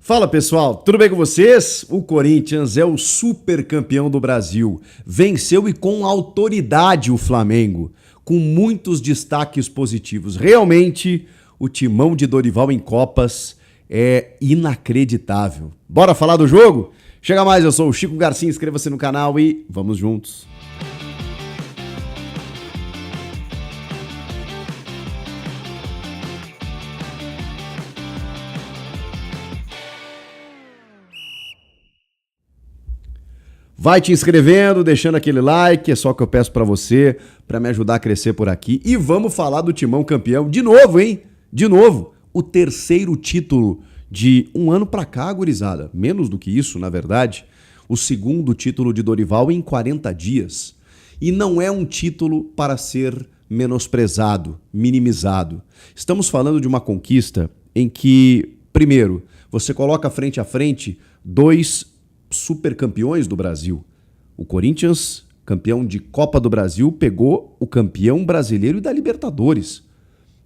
Fala pessoal, tudo bem com vocês? O Corinthians é o super campeão do Brasil. Venceu e com autoridade o Flamengo, com muitos destaques positivos. Realmente, o timão de Dorival em Copas é inacreditável. Bora falar do jogo? Chega mais, eu sou o Chico Garcia, inscreva-se no canal e vamos juntos. Vai te inscrevendo, deixando aquele like, é só o que eu peço pra você, pra me ajudar a crescer por aqui. E vamos falar do timão campeão de novo, hein? De novo, o terceiro título de um ano pra cá, gurizada. Menos do que isso, na verdade. O segundo título de Dorival em 40 dias. E não é um título para ser menosprezado, minimizado. Estamos falando de uma conquista em que, primeiro, você coloca frente a frente dois super campeões do Brasil. O Corinthians, campeão de Copa do Brasil, pegou o campeão brasileiro e da Libertadores,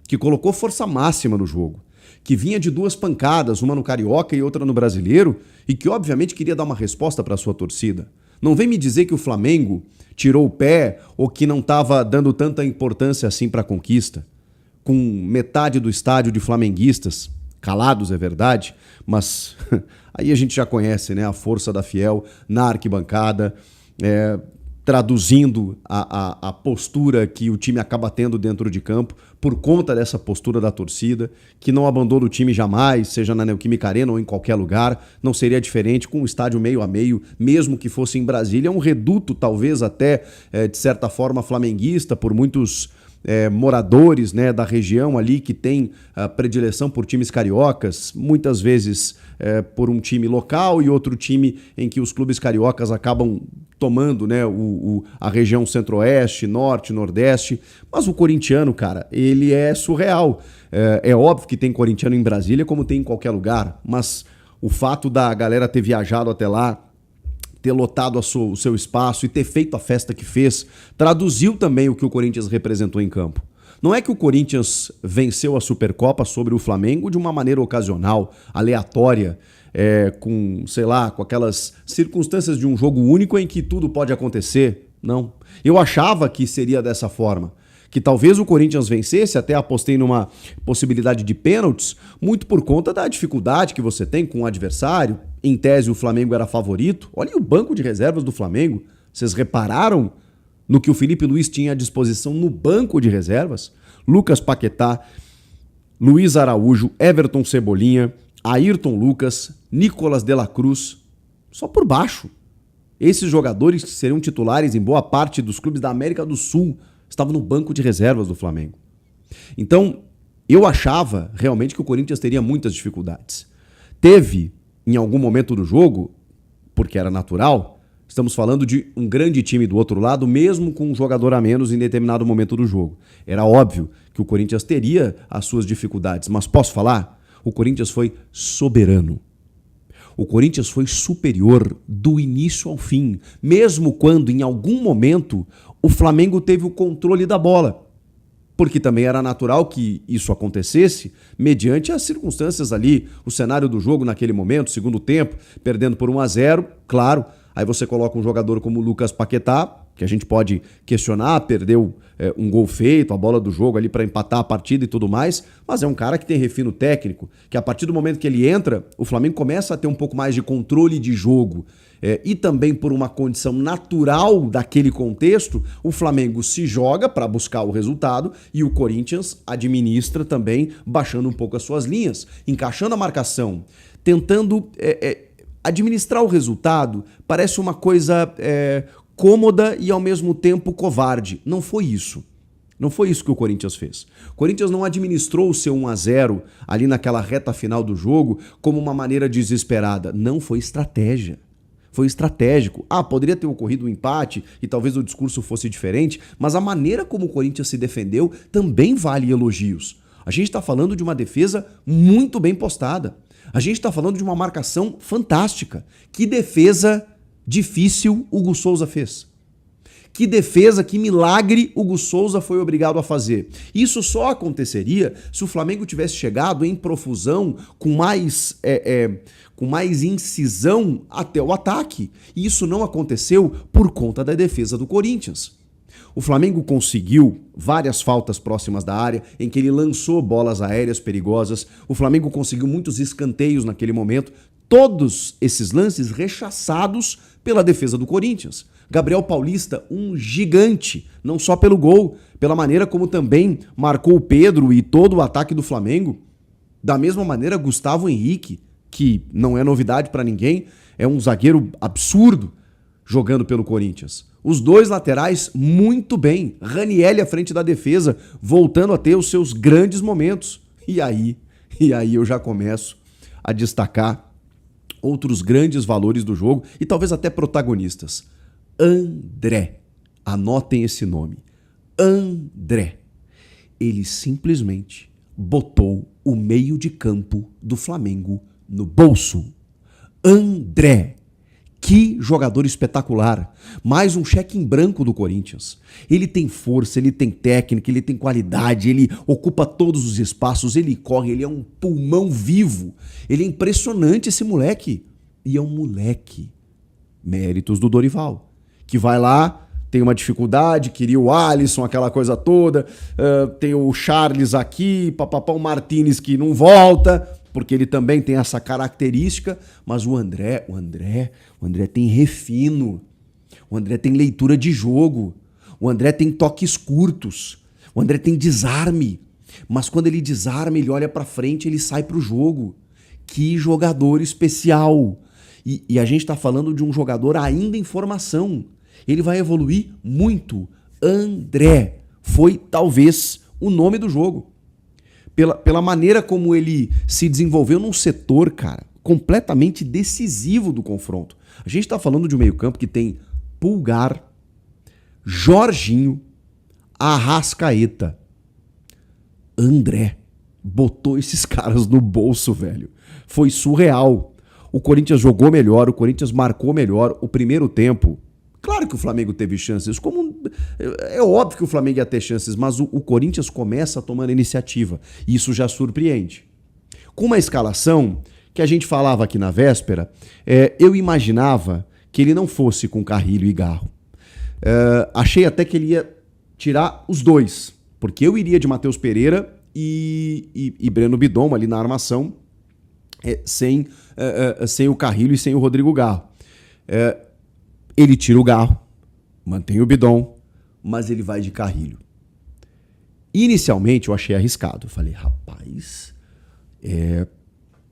que colocou força máxima no jogo, que vinha de duas pancadas, uma no Carioca e outra no Brasileiro, e que obviamente queria dar uma resposta para a sua torcida. Não vem me dizer que o Flamengo tirou o pé ou que não estava dando tanta importância assim para a conquista, com metade do estádio de flamenguistas, calados é verdade, mas aí a gente já conhece, né, a força da Fiel na arquibancada, traduzindo a postura que o time acaba tendo dentro de campo, por conta dessa postura da torcida, que não abandona o time jamais, seja na Neoquímica Arena ou em qualquer lugar, não seria diferente com o estádio meio a meio, mesmo que fosse em Brasília, um reduto talvez até, de certa forma, flamenguista, por muitos moradores, né, da região ali que tem predileção por times cariocas, muitas vezes por um time local e outro time em que os clubes cariocas acabam tomando, né, a região centro-oeste, norte, nordeste. Mas o corintiano, cara, ele é surreal. É óbvio que tem corintiano em Brasília como tem em qualquer lugar, mas o fato da galera ter viajado até lá, ter lotado o seu espaço e ter feito a festa que fez, traduziu também o que o Corinthians representou em campo. Não é que o Corinthians venceu a Supercopa sobre o Flamengo de uma maneira ocasional, aleatória, com, sei lá, com aquelas circunstâncias de um jogo único em que tudo pode acontecer. Não. Eu achava que seria dessa forma, que talvez o Corinthians vencesse, até apostei numa possibilidade de pênaltis, muito por conta da dificuldade que você tem com o adversário. Em tese, o Flamengo era favorito. Olha o banco de reservas do Flamengo. Vocês repararam no que o Felipe Luiz tinha à disposição no banco de reservas? Lucas Paquetá, Luiz Araújo, Everton Cebolinha, Ayrton Lucas, Nicolas de la Cruz, só por baixo. Esses jogadores que seriam titulares em boa parte dos clubes da América do Sul estavam no banco de reservas do Flamengo. Então, eu achava realmente que o Corinthians teria muitas dificuldades. Teve, em algum momento do jogo, porque era natural, estamos falando de um grande time do outro lado, mesmo com um jogador a menos em determinado momento do jogo. Era óbvio que o Corinthians teria as suas dificuldades, mas posso falar? O Corinthians foi soberano. O Corinthians foi superior do início ao fim, mesmo quando, em algum momento, o Flamengo teve o controle da bola. Porque também era natural que isso acontecesse mediante as circunstâncias ali, o cenário do jogo naquele momento, segundo tempo, perdendo por 1-0, claro. Aí você coloca um jogador como o Lucas Paquetá, que a gente pode questionar, perdeu um gol feito, a bola do jogo ali para empatar a partida e tudo mais, mas é um cara que tem refino técnico, que a partir do momento que ele entra, o Flamengo começa a ter um pouco mais de controle de jogo. E também por uma condição natural daquele contexto, o Flamengo se joga para buscar o resultado e o Corinthians administra também, baixando um pouco as suas linhas, encaixando a marcação, tentando administrar o resultado. Parece uma coisa cômoda e ao mesmo tempo covarde. Não foi isso. Não foi isso que o Corinthians fez. O Corinthians não administrou o seu 1-0 ali naquela reta final do jogo como uma maneira desesperada. Não, foi estratégia. Foi estratégico. Poderia ter ocorrido um empate e talvez o discurso fosse diferente, mas a maneira como o Corinthians se defendeu também vale elogios. A gente está falando de uma defesa muito bem postada. A gente está falando de uma marcação fantástica. Que defesa difícil Hugo Souza fez. Que defesa, que milagre o Gu Souza foi obrigado a fazer. Isso só aconteceria se o Flamengo tivesse chegado em profusão com mais incisão até o ataque. E isso não aconteceu por conta da defesa do Corinthians. O Flamengo conseguiu várias faltas próximas da área, em que ele lançou bolas aéreas perigosas. O Flamengo conseguiu muitos escanteios naquele momento. Todos esses lances rechaçados pela defesa do Corinthians. Gabriel Paulista, um gigante, não só pelo gol, pela maneira como também marcou o Pedro e todo o ataque do Flamengo. Da mesma maneira, Gustavo Henrique, que não é novidade para ninguém, é um zagueiro absurdo jogando pelo Corinthians. Os dois laterais muito bem. Ranielli à frente da defesa, voltando a ter os seus grandes momentos. E aí eu já começo a destacar outros grandes valores do jogo e talvez até protagonistas. André. Anotem esse nome. André. Ele simplesmente botou o meio de campo do Flamengo no bolso. André. Que jogador espetacular. Mais um cheque em branco do Corinthians. Ele tem força, ele tem técnica, ele tem qualidade, ele ocupa todos os espaços, ele corre, ele é um pulmão vivo. Ele é impressionante esse moleque. E é um moleque. Méritos do Dorival. Que vai lá, tem uma dificuldade, queria o Alisson, aquela coisa toda. Tem o Charles aqui, papapá, o Martínez que não volta, porque ele também tem essa característica, mas o André tem refino, o André tem leitura de jogo, o André tem toques curtos, o André tem desarme, mas quando ele desarma, ele olha pra frente, ele sai pro jogo. Que jogador especial! E a gente tá falando de um jogador ainda em formação, ele vai evoluir muito. André foi talvez o nome do jogo. Pela maneira como ele se desenvolveu num setor, cara, completamente decisivo do confronto. A gente tá falando de um meio-campo que tem Pulgar, Jorginho, Arrascaeta. André botou esses caras no bolso, velho. Foi surreal. O Corinthians jogou melhor, o Corinthians marcou melhor. O primeiro tempo, claro que o Flamengo teve chances, é óbvio que o Flamengo ia ter chances, mas o Corinthians começa tomando iniciativa. E isso já surpreende. Com uma escalação que a gente falava aqui na véspera, eu imaginava que ele não fosse com Carrilho e Garro. Achei até que ele ia tirar os dois, porque eu iria de Matheus Pereira e Breno Bidon ali na armação, sem o Carrilho e sem o Rodrigo Garro. Ele tira o Garro, mantém o Bidon, mas ele vai de Carrilho. Inicialmente eu achei arriscado. Eu falei, rapaz,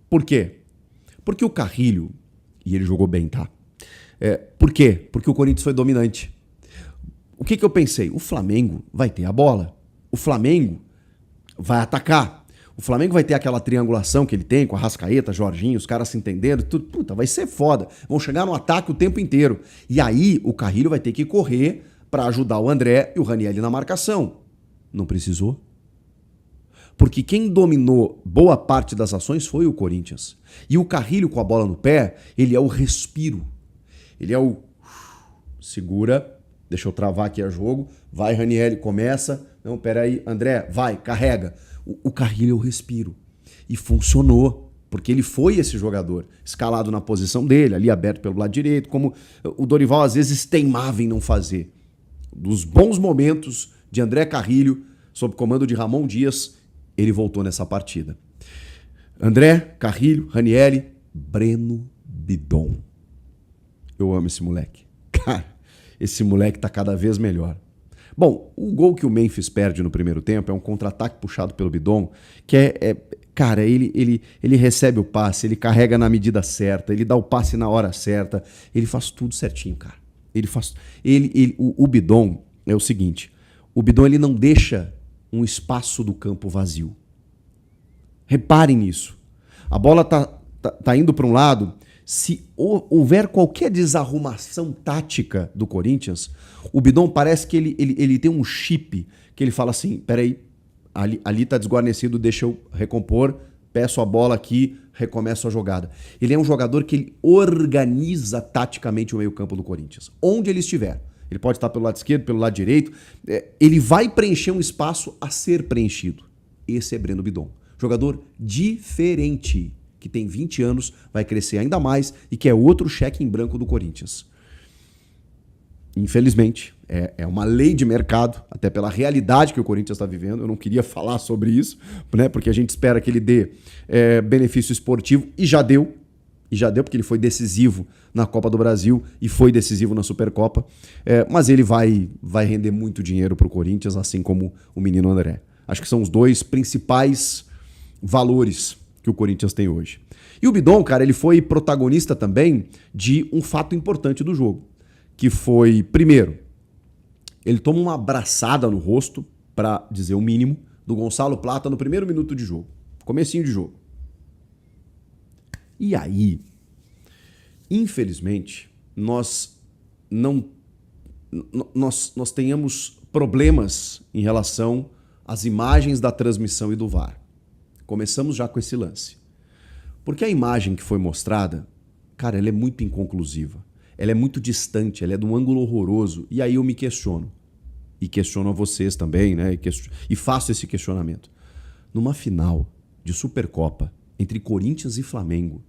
por quê? Porque o Carrilho, e ele jogou bem, tá? Por quê? Porque o Corinthians foi dominante. O que eu pensei? O Flamengo vai ter a bola. O Flamengo vai atacar. O Flamengo vai ter aquela triangulação que ele tem com a Arrascaeta, Jorginho, os caras se entendendo. Puta, vai ser foda. Vão chegar no ataque o tempo inteiro. E aí o Carrilho vai ter que correr para ajudar o André e o Ranielli na marcação. Não precisou. Porque quem dominou boa parte das ações foi o Corinthians. E o Carrilho com a bola no pé, ele é o respiro. Ele é o... Segura, deixa eu travar aqui a jogo. Vai, Ranielli, começa. Não, peraí, André, vai, carrega. O Carrilho é o respiro. E funcionou, porque ele foi esse jogador, escalado na posição dele, ali aberto pelo lado direito, como o Dorival às vezes teimava em não fazer. Dos bons momentos de André Carrilho, sob comando de Ramon Dias, ele voltou nessa partida. André, Carrilho, Ranielli, Breno Bidon. Eu amo esse moleque. Cara, esse moleque tá cada vez melhor. Bom, o gol que o Memphis perde no primeiro tempo é um contra-ataque puxado pelo Bidon, que cara, ele recebe o passe, ele carrega na medida certa, ele dá o passe na hora certa, ele faz tudo certinho, cara. O Bidon é o seguinte, o Bidon ele não deixa um espaço do campo vazio. Reparem nisso. A bola tá indo para um lado. Se houver qualquer desarrumação tática do Corinthians, o Bidon parece que ele tem um chip que ele fala assim, peraí, ali tá desguarnecido, deixa eu recompor, peço a bola aqui, recomeço a jogada. Ele é um jogador que ele organiza taticamente o meio-campo do Corinthians, onde ele estiver. ele pode estar pelo lado esquerdo, pelo lado direito. Ele vai preencher um espaço a ser preenchido. Esse é Breno Bidon. Jogador diferente, que tem 20 anos, vai crescer ainda mais e que é outro cheque em branco do Corinthians. Infelizmente, é uma lei de mercado, até pela realidade que o Corinthians está vivendo. Eu não queria falar sobre isso, né, porque a gente espera que ele dê benefício esportivo, e já deu, porque ele foi decisivo na Copa do Brasil e foi decisivo na Supercopa, mas ele vai render muito dinheiro para o Corinthians, assim como o menino André. Acho que são os dois principais valores que o Corinthians tem hoje. E o Bidon, cara, ele foi protagonista também de um fato importante do jogo, que foi, primeiro, ele toma uma abraçada no rosto, para dizer o mínimo, do Gonçalo Plata no primeiro minuto de jogo, comecinho de jogo. E aí, infelizmente, nós tenhamos problemas em relação às imagens da transmissão e do VAR. Começamos já com esse lance. Porque a imagem que foi mostrada, cara, ela é muito inconclusiva. Ela é muito distante, ela é de um ângulo horroroso. E aí eu me questiono. E questiono a vocês também, né? E faço esse questionamento. Numa final de Supercopa entre Corinthians e Flamengo,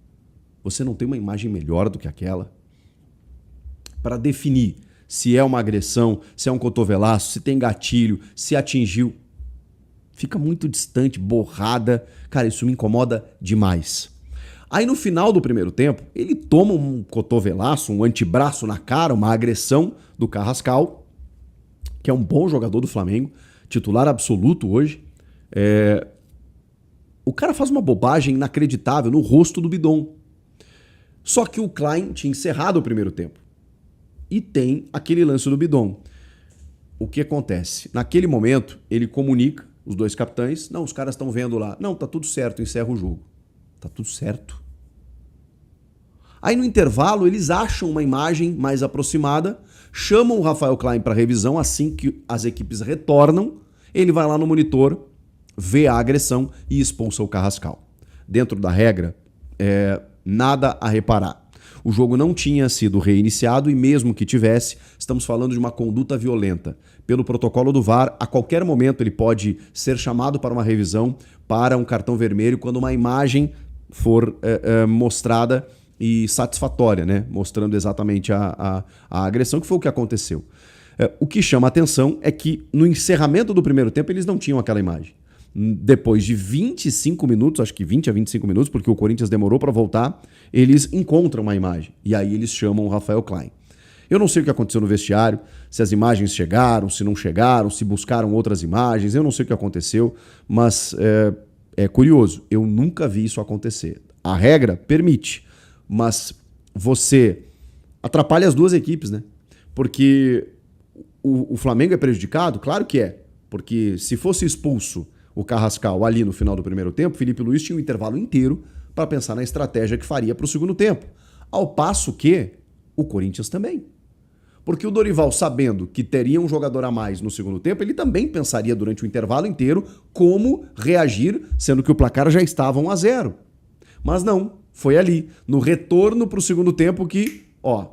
você não tem uma imagem melhor do que aquela? Para definir se é uma agressão, se é um cotovelaço, se tem gatilho, se atingiu. Fica muito distante, borrada. Cara, isso me incomoda demais. Aí no final do primeiro tempo, ele toma um cotovelaço, um antebraço na cara, uma agressão do Carrascal, que é um bom jogador do Flamengo, titular absoluto hoje. O cara faz uma bobagem inacreditável no rosto do Bidon. Só que o Klein tinha encerrado o primeiro tempo. E tem aquele lance do Bidon. O que acontece? Naquele momento, ele comunica, os dois capitães, não, os caras estão vendo lá. Não, tá tudo certo, encerra o jogo. Tá tudo certo. Aí no intervalo eles acham uma imagem mais aproximada, chamam o Rafael Klein para revisão, assim que as equipes retornam, ele vai lá no monitor, vê a agressão e expulsa o Carrascal. Dentro da regra, nada a reparar. O jogo não tinha sido reiniciado e mesmo que tivesse, estamos falando de uma conduta violenta. Pelo protocolo do VAR, a qualquer momento ele pode ser chamado para uma revisão, para um cartão vermelho, quando uma imagem for mostrada e satisfatória, né? Mostrando exatamente a agressão, que foi o que aconteceu. O que chama a atenção é que no encerramento do primeiro tempo eles não tinham aquela imagem. Depois de 25 minutos, acho que 20 a 25 minutos, porque o Corinthians demorou para voltar, eles encontram uma imagem. E aí eles chamam o Rafael Klein. Eu não sei o que aconteceu no vestiário, se as imagens chegaram, se não chegaram, se buscaram outras imagens, eu não sei o que aconteceu, mas é curioso, eu nunca vi isso acontecer. A regra permite, mas você atrapalha as duas equipes, né? Porque o Flamengo é prejudicado? Claro que é, porque se fosse expulso o Carrascal ali no final do primeiro tempo, Felipe Luiz tinha um intervalo inteiro para pensar na estratégia que faria para o segundo tempo. Ao passo que o Corinthians também. Porque o Dorival, sabendo que teria um jogador a mais no segundo tempo, ele também pensaria durante o intervalo inteiro como reagir, sendo que o placar já estava 1-0. Mas não, foi ali, no retorno para o segundo tempo que,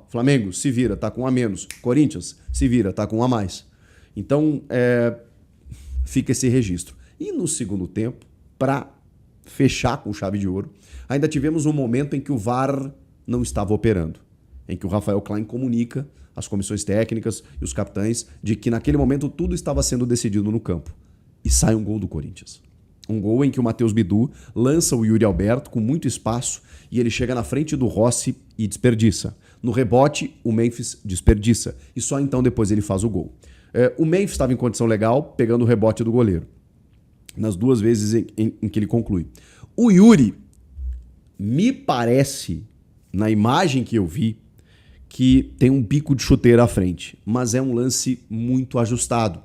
Flamengo se vira, tá com um a menos. Corinthians se vira, tá com um a mais. Então, fica esse registro. E no segundo tempo, para fechar com chave de ouro, ainda tivemos um momento em que o VAR não estava operando, em que o Rafael Klein comunica às comissões técnicas e os capitães de que naquele momento tudo estava sendo decidido no campo. E sai um gol do Corinthians. Um gol em que o Matheus Bidu lança o Yuri Alberto com muito espaço e ele chega na frente do Rossi e desperdiça. No rebote, o Memphis desperdiça. E só então depois ele faz o gol. O Memphis estava em condição legal, pegando o rebote do goleiro. Nas duas vezes em que ele conclui. O Yuri, me parece, na imagem que eu vi, que tem um bico de chuteira à frente, mas é um lance muito ajustado.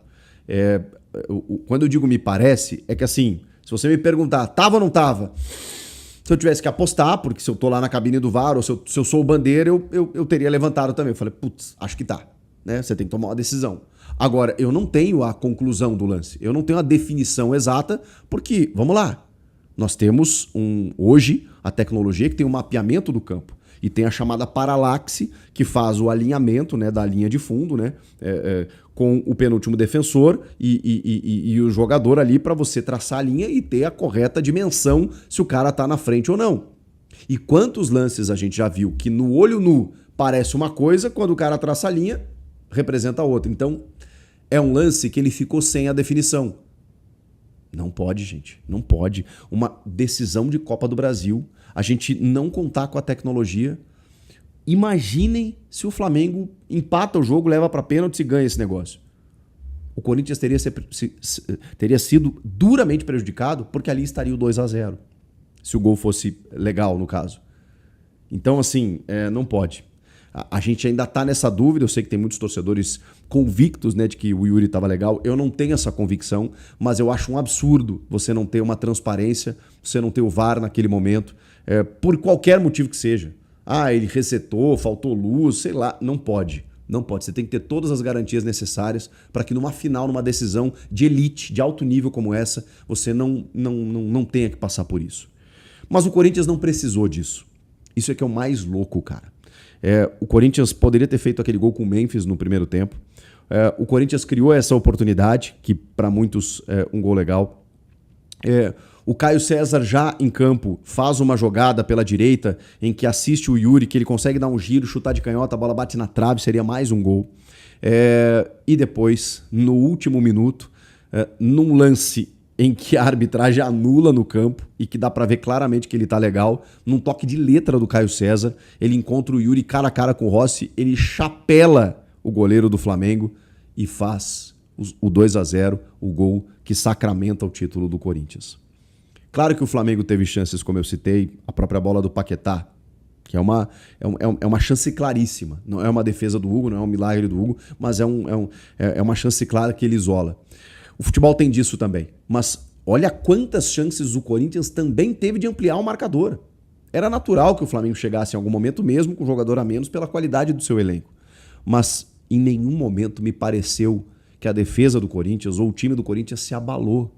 Quando eu digo me parece, é que assim, se você me perguntar, tava ou não tava? Se eu tivesse que apostar, porque se eu tô lá na cabine do VAR, ou se eu sou o bandeira, eu teria levantado também. Eu falei, putz, acho que tá. Né? Você tem que tomar uma decisão. Agora, eu não tenho a conclusão do lance, eu não tenho a definição exata, porque, vamos lá, nós temos hoje a tecnologia que tem o mapeamento do campo. E tem a chamada paralaxe, que faz o alinhamento, né, da linha de fundo, né, com o penúltimo defensor e o jogador ali para você traçar a linha e ter a correta dimensão se o cara está na frente ou não. E quantos lances a gente já viu que no olho nu parece uma coisa, quando o cara traça a linha, representa outra. Então, é um lance que ele ficou sem a definição. Não pode, gente. Não pode. Uma decisão de Copa do Brasil, a gente não contar com a tecnologia. Imaginem se o Flamengo empata o jogo, leva para pênalti e ganha esse negócio. O Corinthians teria sido duramente prejudicado porque ali estaria o 2-0. Se o gol fosse legal, no caso. Então, assim, não pode. A gente ainda está nessa dúvida. Eu sei que tem muitos torcedores convictos, né, de que o Yuri estava legal. Eu não tenho essa convicção, mas eu acho um absurdo você não ter uma transparência, você não ter o VAR naquele momento, por qualquer motivo que seja. Ele resetou, faltou luz, sei lá. Não pode. Não pode. Você tem que ter todas as garantias necessárias para que numa final, numa decisão de elite, de alto nível como essa, você não tenha que passar por isso. Mas o Corinthians não precisou disso. Isso é que é o mais louco, cara. O Corinthians poderia ter feito aquele gol com o Memphis no primeiro tempo. O Corinthians criou essa oportunidade, que para muitos é um gol legal. O Caio César já em campo faz uma jogada pela direita em que assiste o Yuri, que ele consegue dar um giro, chutar de canhota, a bola bate na trave, seria mais um gol. E depois, no último minuto, num lance em que a arbitragem anula no campo e que dá pra ver claramente que ele tá legal, num toque de letra do Caio César, ele encontra o Yuri cara a cara com o Rossi, ele chapela o goleiro do Flamengo e faz o 2-0, o gol que sacramenta o título do Corinthians. Claro que o Flamengo teve chances, como eu citei, a própria bola do Paquetá, que é uma chance claríssima. Não é uma defesa do Hugo, não é um milagre do Hugo, mas é uma chance clara que ele isola. O futebol tem disso também. Mas olha quantas chances o Corinthians também teve de ampliar o marcador. Era natural que o Flamengo chegasse em algum momento, mesmo com um jogador a menos, pela qualidade do seu elenco. Mas em nenhum momento me pareceu que a defesa do Corinthians ou o time do Corinthians se abalou.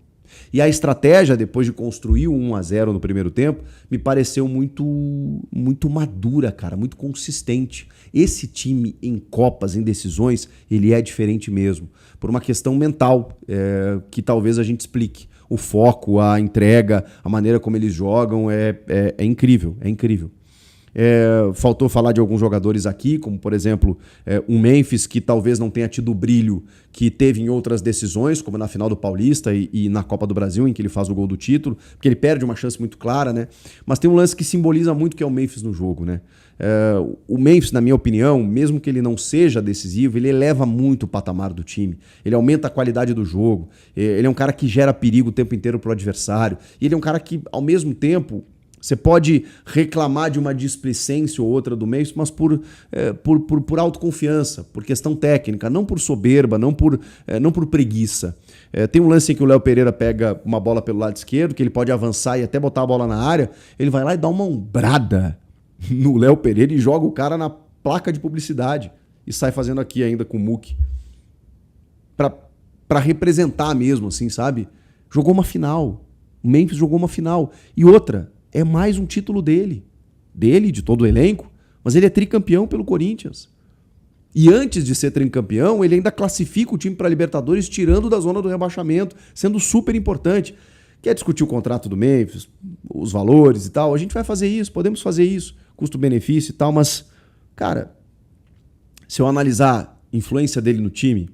E a estratégia, depois de construir o 1-0 no primeiro tempo, me pareceu muito madura, cara, muito consistente. Esse time em Copas, em decisões, ele é diferente mesmo. Por uma questão mental, que talvez a gente explique. O foco, a entrega, a maneira como eles jogam é incrível, é incrível. Faltou falar de alguns jogadores aqui, como por exemplo um Memphis que talvez não tenha tido o brilho que teve em outras decisões, como na final do Paulista e na Copa do Brasil, em que ele faz o gol do título, porque ele perde uma chance muito clara, né? Mas tem um lance que simboliza muito, que é o Memphis no jogo, né? O Memphis, na minha opinião, mesmo que ele não seja decisivo, ele eleva muito o patamar do time, ele aumenta a qualidade do jogo, ele é um cara que gera perigo o tempo inteiro pro adversário, e ele é um cara que, ao mesmo tempo, você pode reclamar de uma displicência ou outra do Memphis, mas por autoconfiança, por questão técnica, não por soberba, não por preguiça. Tem um lance em que o Léo Pereira pega uma bola pelo lado esquerdo, que ele pode avançar e até botar a bola na área, ele vai lá e dá uma ombrada no Léo Pereira e joga o cara na placa de publicidade e sai fazendo aqui ainda com o Muki. Pra representar mesmo, assim, sabe? Jogou uma final. O Memphis jogou uma final. E outra, é mais um título dele, de todo o elenco, mas ele é tricampeão pelo Corinthians. E antes de ser tricampeão, ele ainda classifica o time para a Libertadores, tirando da zona do rebaixamento, sendo super importante. Quer discutir o contrato do Memphis, os valores e tal? A gente vai fazer isso, podemos fazer isso, custo-benefício e tal, mas, cara, se eu analisar a influência dele no time,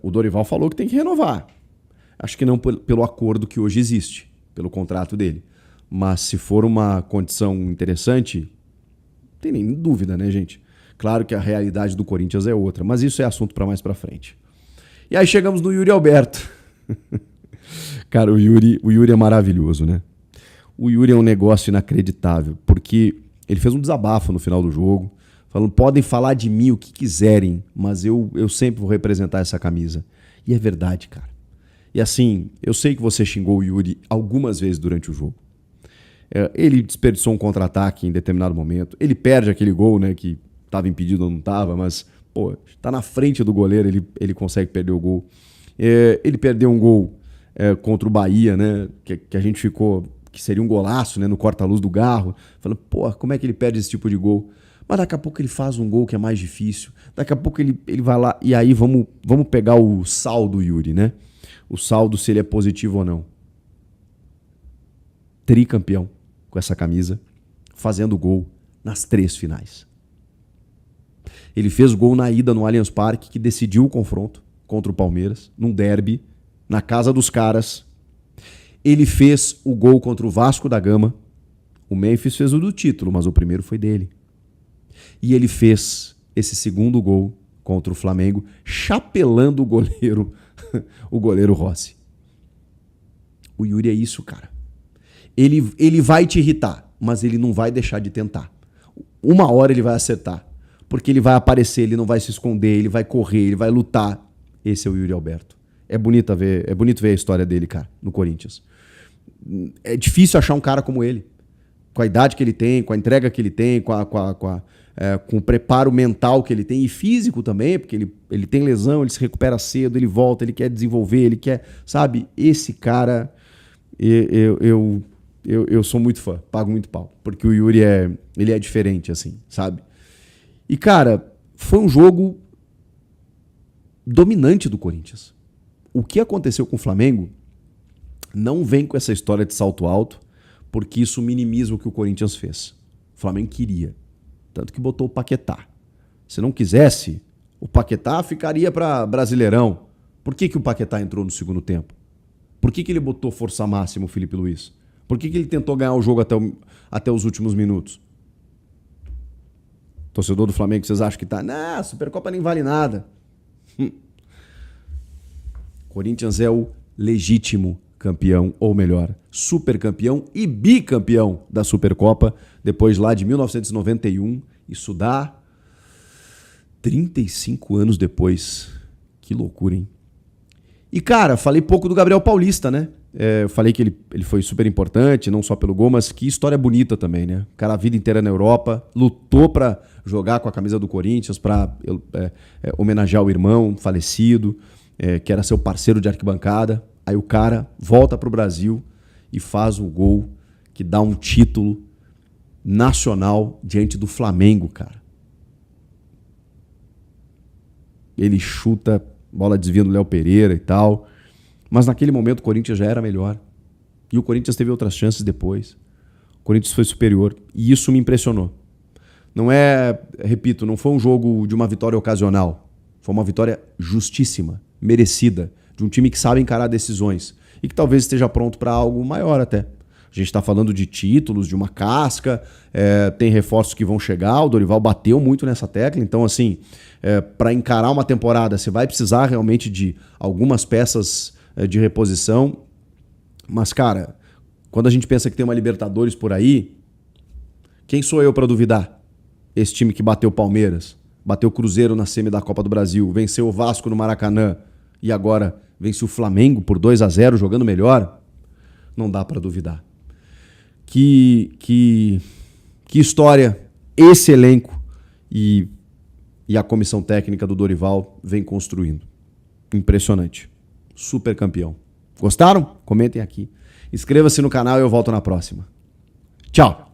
o Dorival falou que tem que renovar. Acho que não pelo acordo que hoje existe, pelo contrato dele. Mas se for uma condição interessante, não tem nem dúvida, né, gente? Claro que a realidade do Corinthians é outra, mas isso é assunto para mais para frente. E aí chegamos no Yuri Alberto. Cara, o Yuri é maravilhoso, né? O Yuri é um negócio inacreditável, porque ele fez um desabafo no final do jogo, falando, podem falar de mim o que quiserem, mas eu sempre vou representar essa camisa. E é verdade, cara. E assim, eu sei que você xingou o Yuri algumas vezes durante o jogo. Ele desperdiçou um contra-ataque em determinado momento. Ele perde aquele gol, né, que estava impedido ou não estava, mas, pô, tá na frente do goleiro, ele consegue perder o gol. Ele perdeu um gol contra o Bahia, né, que a gente ficou que seria um golaço, né, no corta-luz do Garro, falando, pô, como é que ele perde esse tipo de gol? Mas daqui a pouco ele faz um gol que é mais difícil, daqui a pouco ele vai lá, e aí vamos pegar o saldo do Yuri, né? O saldo, se ele é positivo ou não. Tricampeão com essa camisa, fazendo gol nas 3 finais. Ele fez gol na ida no Allianz Parque, que decidiu o confronto contra o Palmeiras, num derby, na casa dos caras. Ele fez o gol contra o Vasco da Gama. O Memphis fez o do título, mas o primeiro foi dele. E ele fez esse segundo gol contra o Flamengo, chapelando o goleiro Rossi. O Yuri é isso, cara. Ele vai te irritar, mas ele não vai deixar de tentar. Uma hora ele vai acertar, porque ele vai aparecer, ele não vai se esconder, ele vai correr, ele vai lutar. Esse é o Yuri Alberto. É bonito ver a história dele, cara, no Corinthians. É difícil achar um cara como ele, com a idade que ele tem, com a entrega que ele tem, com o preparo mental que ele tem e físico também, porque ele tem lesão, ele se recupera cedo, ele volta, ele quer desenvolver, ele quer, sabe? Esse cara, eu sou muito fã, pago muito pau, porque o Yuri ele é diferente, assim, sabe? E, cara, foi um jogo dominante do Corinthians. O que aconteceu com o Flamengo não vem com essa história de salto alto, porque isso minimiza o que o Corinthians fez. O Flamengo queria. Tanto que botou o Paquetá. Se não quisesse, o Paquetá ficaria para Brasileirão. Por que o Paquetá entrou no segundo tempo? Por que ele botou força máxima o Felipe Luiz? Por que ele tentou ganhar o jogo até os últimos minutos? Torcedor do Flamengo, vocês acham que tá... Não, Supercopa nem vale nada. Corinthians é o legítimo campeão, ou melhor, supercampeão e bicampeão da Supercopa, depois lá de 1991. Isso dá 35 anos depois. Que loucura, hein? E, cara, falei pouco do Gabriel Paulista, né? Falei que ele foi super importante, não só pelo gol, mas que história bonita também, né? O cara a vida inteira na Europa, lutou pra jogar com a camisa do Corinthians, pra homenagear o irmão falecido, que era seu parceiro de arquibancada. Aí o cara volta pro Brasil e faz um gol que dá um título nacional diante do Flamengo, cara. Ele chuta, bola desvia do Léo Pereira e tal. Mas naquele momento o Corinthians já era melhor. E o Corinthians teve outras chances depois. O Corinthians foi superior. E isso me impressionou. Não repito, não foi um jogo de uma vitória ocasional. Foi uma vitória justíssima, merecida, de um time que sabe encarar decisões e que talvez esteja pronto para algo maior até. A gente está falando de títulos, de uma casca, tem reforços que vão chegar, o Dorival bateu muito nessa tecla, então assim, para encarar uma temporada você vai precisar realmente de algumas peças de reposição, mas cara, quando a gente pensa que tem uma Libertadores por aí, quem sou eu para duvidar? Esse time que bateu o Palmeiras, bateu o Cruzeiro na semi da Copa do Brasil, venceu o Vasco no Maracanã e agora vence o Flamengo por 2-0 jogando melhor, não dá para duvidar. Que história esse elenco e a comissão técnica do Dorival vem construindo. Impressionante. Super campeão. Gostaram? Comentem aqui. Inscreva-se no canal e eu volto na próxima. Tchau!